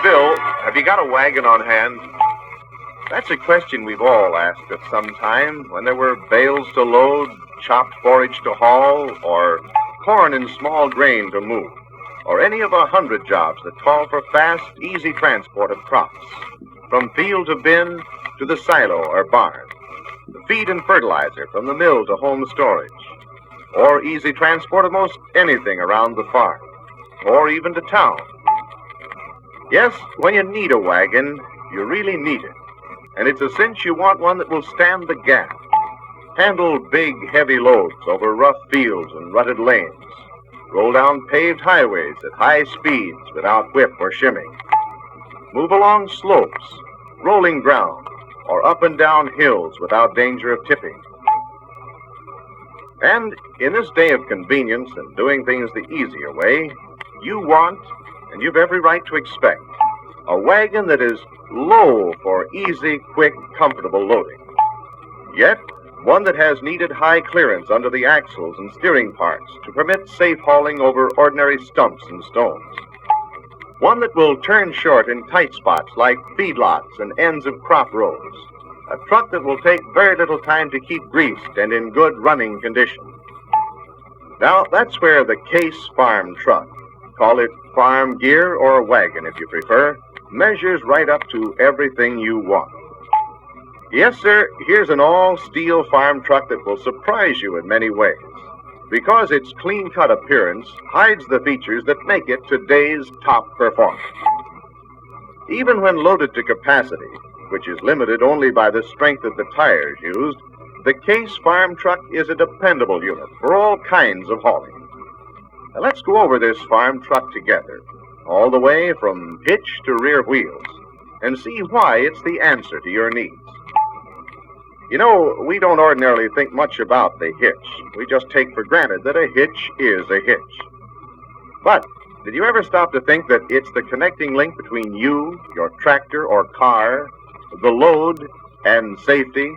Bill, have you got a wagon on hand? That's a question we've all asked at some time when there were bales to load, chopped forage to haul, or corn and small grain to move, or any of 100 jobs that call for fast, easy transport of crops, from field to bin to the silo or barn, the feed and fertilizer from the mill to home storage, or easy transport of most anything around the farm, or even to town. Yes, when you need a wagon, you really need it. And it's a cinch you want one that will stand the gap, handle big, heavy loads over rough fields and rutted lanes, roll down paved highways at high speeds without whip or shimmy, move along slopes, rolling ground, or up and down hills without danger of tipping. And in this day of convenience and doing things the easier way, you want, and you've every right to expect, a wagon that is low for easy, quick, comfortable loading. Yet, one that has needed high clearance under the axles and steering parts to permit safe hauling over ordinary stumps and stones. One that will turn short in tight spots like feedlots and ends of crop rows. A truck that will take very little time to keep greased and in good running condition. Now, that's where the Case Farm truck, call it farm gear or wagon if you prefer, measures right up to everything you want. Yes, sir, here's an all-steel farm truck that will surprise you in many ways, because its clean-cut appearance hides the features that make it today's top performer. Even when loaded to capacity, which is limited only by the strength of the tires used, the Case Farm truck is a dependable unit for all kinds of hauling. Now let's go over this farm truck together, all the way from hitch to rear wheels, and see why it's the answer to your needs. You know, we don't ordinarily think much about the hitch. We just take for granted that a hitch is a hitch. But did you ever stop to think that it's the connecting link between you, your tractor or car, the load, and safety?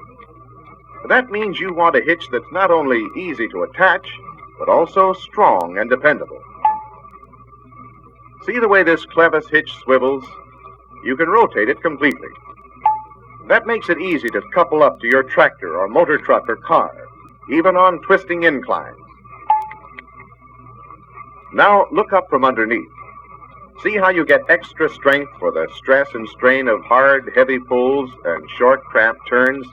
That means you want a hitch that's not only easy to attach, but also strong and dependable. See the way this clevis hitch swivels? You can rotate it completely. That makes it easy to couple up to your tractor or motor truck or car, even on twisting inclines. Now look up from underneath. See how you get extra strength for the stress and strain of hard, heavy pulls and short, cramped turns?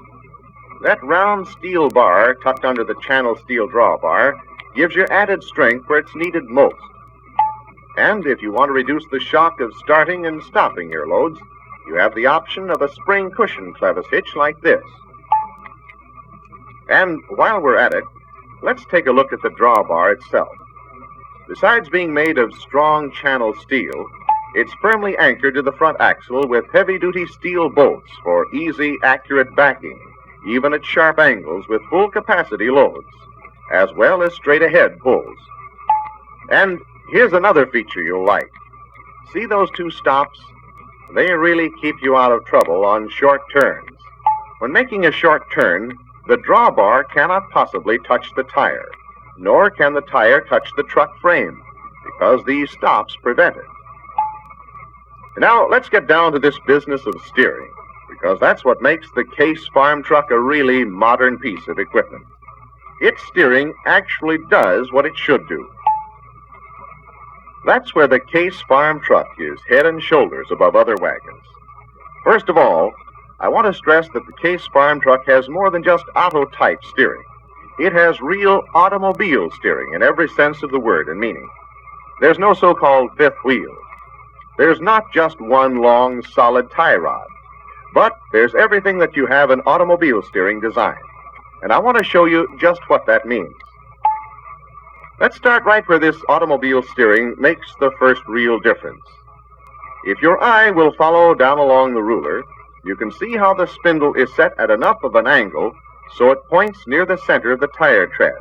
That round steel bar tucked under the channel steel drawbar gives you added strength where it's needed most. And if you want to reduce the shock of starting and stopping your loads, you have the option of a spring cushion clevis hitch like this. And while we're at it, let's take a look at the drawbar itself. Besides being made of strong channel steel, it's firmly anchored to the front axle with heavy-duty steel bolts for easy, accurate backing, even at sharp angles with full capacity loads, as well as straight-ahead pulls. And here's another feature you'll like. See those two stops? They really keep you out of trouble on short turns. When making a short turn, the drawbar cannot possibly touch the tire, nor can the tire touch the truck frame, because these stops prevent it. Now, let's get down to this business of steering, because that's what makes the Case Farm truck a really modern piece of equipment. Its steering actually does what it should do. That's where the Case Farm truck is head and shoulders above other wagons. First of all, I want to stress that the Case Farm truck has more than just auto-type steering. It has real automobile steering in every sense of the word and meaning. There's no so-called fifth wheel. There's not just one long, solid tie rod, but there's everything that you have in automobile steering design. And I want to show you just what that means. Let's start right where this automobile steering makes the first real difference. If your eye will follow down along the ruler, you can see how the spindle is set at enough of an angle so it points near the center of the tire tread.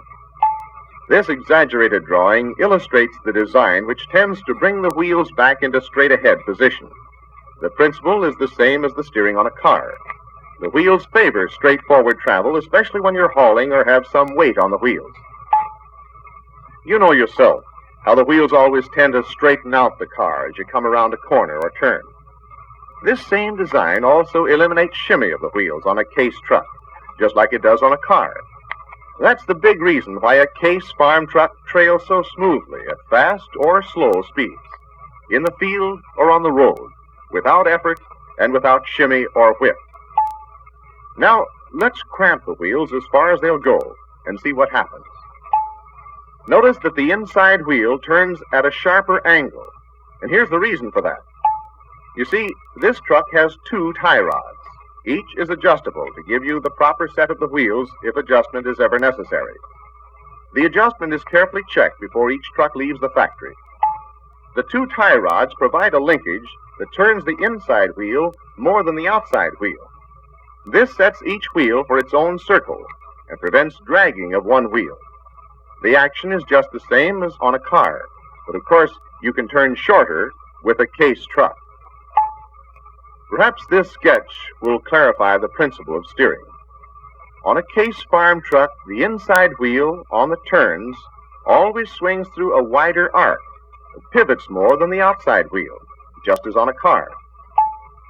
This exaggerated drawing illustrates the design which tends to bring the wheels back into straight-ahead position. The principle is the same as the steering on a car. The wheels favor straightforward travel, especially when you're hauling or have some weight on the wheels. You know yourself how the wheels always tend to straighten out the car as you come around a corner or turn. This same design also eliminates shimmy of the wheels on a case truck, just like it does on a car. That's the big reason why a case farm truck trails so smoothly at fast or slow speeds, in the field or on the road, without effort and without shimmy or whip. Now, let's cramp the wheels as far as they'll go and see what happens. Notice that the inside wheel turns at a sharper angle, and here's the reason for that. You see, this truck has two tie rods. Each is adjustable to give you the proper set of the wheels if adjustment is ever necessary. The adjustment is carefully checked before each truck leaves the factory. The two tie rods provide a linkage that turns the inside wheel more than the outside wheel. This sets each wheel for its own circle and prevents dragging of one wheel. The action is just the same as on a car, but of course you can turn shorter with a case truck. Perhaps this sketch will clarify the principle of steering. On a case farm truck, the inside wheel on the turns always swings through a wider arc. It pivots more than the outside wheel, just as on a car.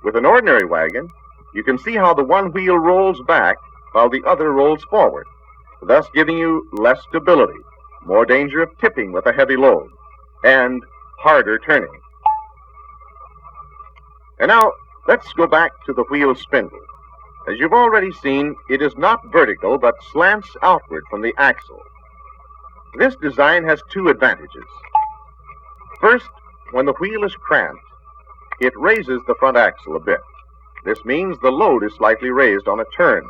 With an ordinary wagon, you can see how the one wheel rolls back while the other rolls forward, thus giving you less stability, more danger of tipping with a heavy load, and harder turning. And now, let's go back to the wheel spindle. As you've already seen, it is not vertical, but slants outward from the axle. This design has two advantages. First, when the wheel is cramped, it raises the front axle a bit. This means the load is slightly raised on a turn.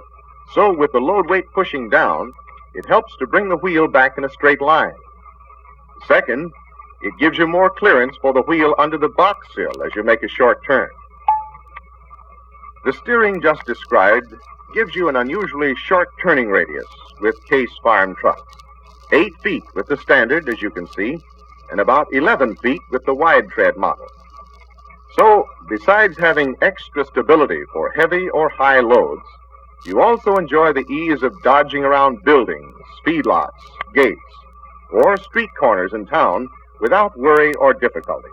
So with the load weight pushing down, it helps to bring the wheel back in a straight line. Second, it gives you more clearance for the wheel under the box sill as you make a short turn. The steering just described gives you an unusually short turning radius with case farm trucks. 8 feet with the standard, as you can see, and about 11 feet with the wide tread model. So, besides having extra stability for heavy or high loads, you also enjoy the ease of dodging around buildings, feedlots, gates, or street corners in town without worry or difficulty.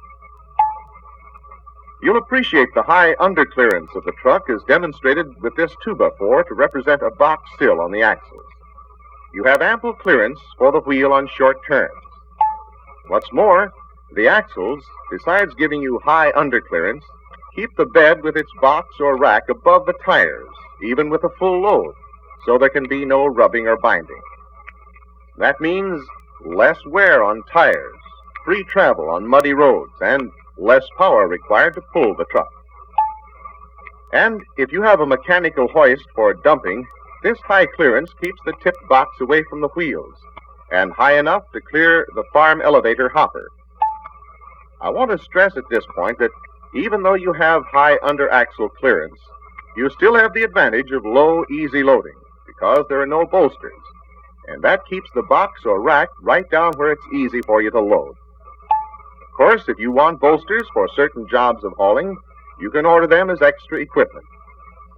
You'll appreciate the high underclearance of the truck as demonstrated with this 2x4 to represent a box sill on the axles. You have ample clearance for the wheel on short turns. What's more, the axles, besides giving you high underclearance, keep the bed with its box or rack above the tires, even with a full load, so there can be no rubbing or binding. That means less wear on tires, free travel on muddy roads, and less power required to pull the truck. And if you have a mechanical hoist for dumping, this high clearance keeps the tipped box away from the wheels and high enough to clear the farm elevator hopper. I want to stress at this point that even though you have high under-axle clearance, you still have the advantage of low, easy loading because there are no bolsters, and that keeps the box or rack right down where it's easy for you to load. Of course, if you want bolsters for certain jobs of hauling, you can order them as extra equipment.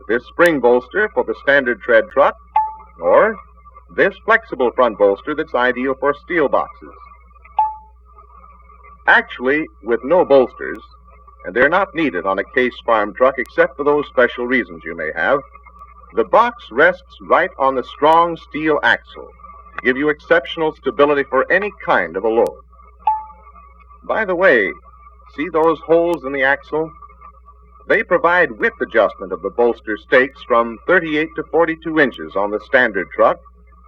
This spring bolster for the standard tread truck, or this flexible front bolster that's ideal for steel boxes. Actually, with no bolsters, and they're not needed on a case farm truck except for those special reasons you may have, the box rests right on the strong steel axle to give you exceptional stability for any kind of a load. By the way, see those holes in the axle? They provide width adjustment of the bolster stakes from 38 to 42 inches on the standard truck,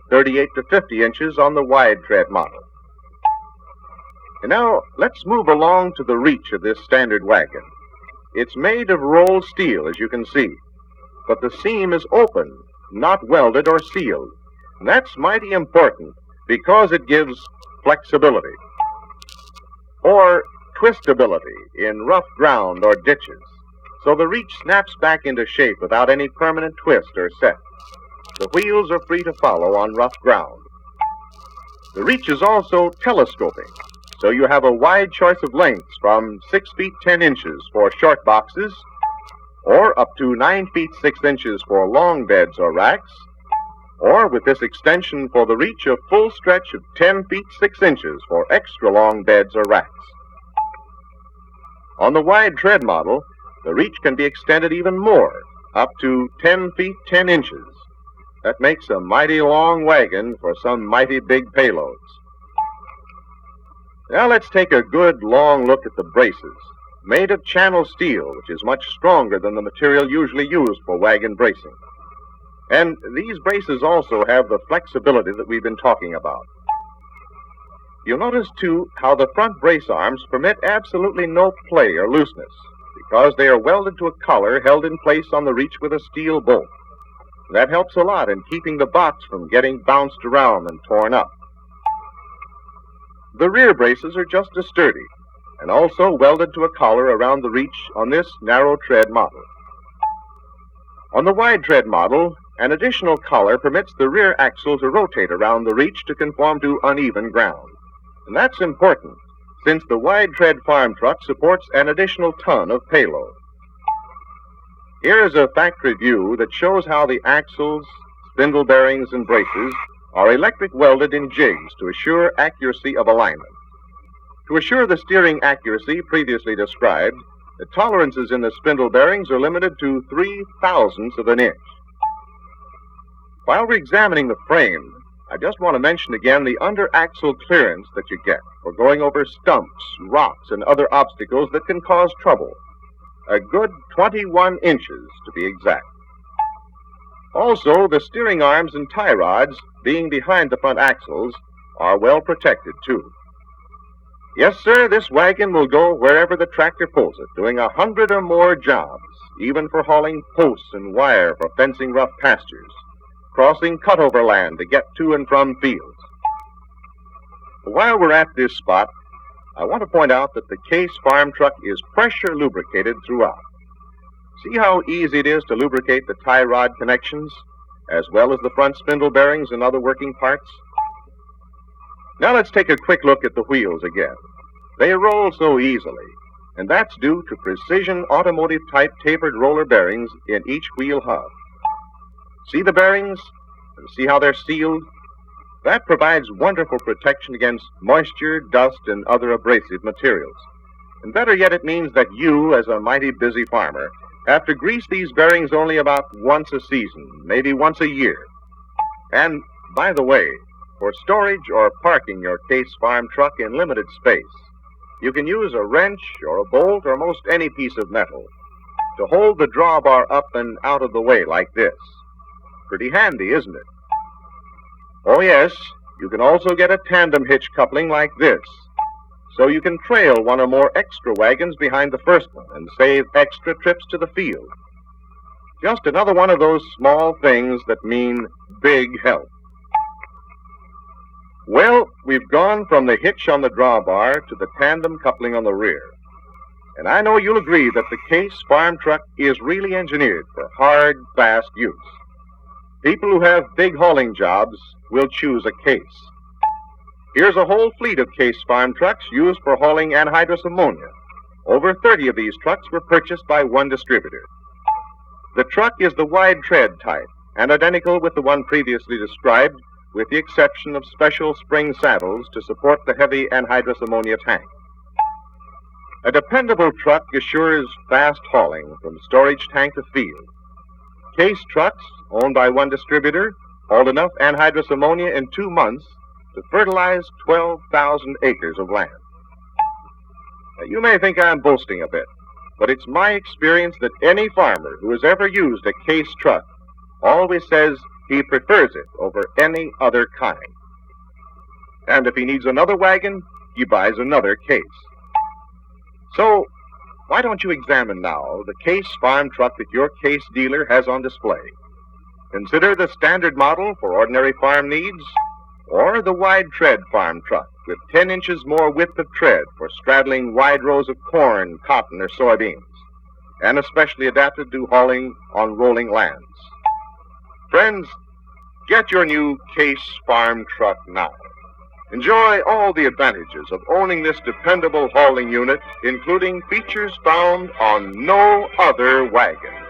38 to 50 inches on the wide tread model. And now, let's move along to the reach of this standard wagon. It's made of rolled steel, as you can see, but the seam is open, not welded or sealed. And that's mighty important because it gives flexibility or twistability in rough ground or ditches, so the reach snaps back into shape without any permanent twist or set. The wheels are free to follow on rough ground. The reach is also telescoping, so you have a wide choice of lengths from 6 feet 10 inches for short boxes, or up to 9 feet 6 inches for long beds or racks, or with this extension for the reach, a full stretch of 10 feet 6 inches for extra long beds or racks. On the wide tread model, The reach can be extended even more, up to 10 feet 10 inches. That makes a mighty long wagon for some mighty big payloads. Now let's take a good long look at the braces, made of channel steel, which is much stronger than the material usually used for wagon bracing. And these braces also have the flexibility that we've been talking about. You'll notice, too, how the front brace arms permit absolutely no play or looseness, because they are welded to a collar held in place on the reach with a steel bolt. That helps a lot in keeping the box from getting bounced around and torn up. The rear braces are just as sturdy, and also welded to a collar around the reach on this narrow tread model. On the wide tread model, an additional collar permits the rear axle to rotate around the reach to conform to uneven ground. And that's important, since the wide tread farm truck supports an additional ton of payload. Here is a factory view that shows how the axles, spindle bearings, and braces are electric welded in jigs to assure accuracy of alignment. To assure the steering accuracy previously described, the tolerances in the spindle bearings are limited to 0.003 of an inch. While we're examining the frame, I just want to mention again the under-axle clearance that you get for going over stumps, rocks, and other obstacles that can cause trouble. A good 21 inches, to be exact. Also, the steering arms and tie rods, being behind the front axles, are well protected, too. Yes, sir, this wagon will go wherever the tractor pulls it, doing 100 or more jobs, even for hauling posts and wire for fencing rough pastures, crossing cutover land to get to and from fields. While we're at this spot, I want to point out that the Case farm truck is pressure lubricated throughout. See how easy it is to lubricate the tie rod connections, as well as the front spindle bearings and other working parts? Now let's take a quick look at the wheels again. They roll so easily, and that's due to precision automotive type tapered roller bearings in each wheel hub. See the bearings? And see how they're sealed? That provides wonderful protection against moisture, dust, and other abrasive materials. And better yet, it means that you, as a mighty busy farmer, have to grease these bearings only about once a season, maybe once a year. And, by the way, for storage or parking your Case farm truck in limited space, you can use a wrench or a bolt or most any piece of metal to hold the drawbar up and out of the way like this. Pretty handy, isn't it? Oh yes, you can also get a tandem hitch coupling like this, so you can trail one or more extra wagons behind the first one and save extra trips to the field. Just another one of those small things that mean big help. Well, we've gone from the hitch on the drawbar to the tandem coupling on the rear. And I know you'll agree that the Case farm truck is really engineered for hard, fast use. People who have big hauling jobs will choose a Case. Here's a whole fleet of Case farm trucks used for hauling anhydrous ammonia. Over 30 of these trucks were purchased by one distributor. The truck is the wide tread type and identical with the one previously described, with the exception of special spring saddles to support the heavy anhydrous ammonia tank. A dependable truck assures fast hauling from storage tank to field. Case trucks, owned by one distributor, hauled enough anhydrous ammonia in 2 months to fertilize 12,000 acres of land. Now, you may think I'm boasting a bit, but it's my experience that any farmer who has ever used a Case truck always says he prefers it over any other kind. And if he needs another wagon, he buys another Case. So, why don't you examine now the Case farm truck that your Case dealer has on display? Consider the standard model for ordinary farm needs, or the wide tread farm truck with 10 inches more width of tread for straddling wide rows of corn, cotton, or soybeans, and especially adapted to hauling on rolling lands. Friends, get your new Case farm truck now. Enjoy all the advantages of owning this dependable hauling unit, including features found on no other wagon.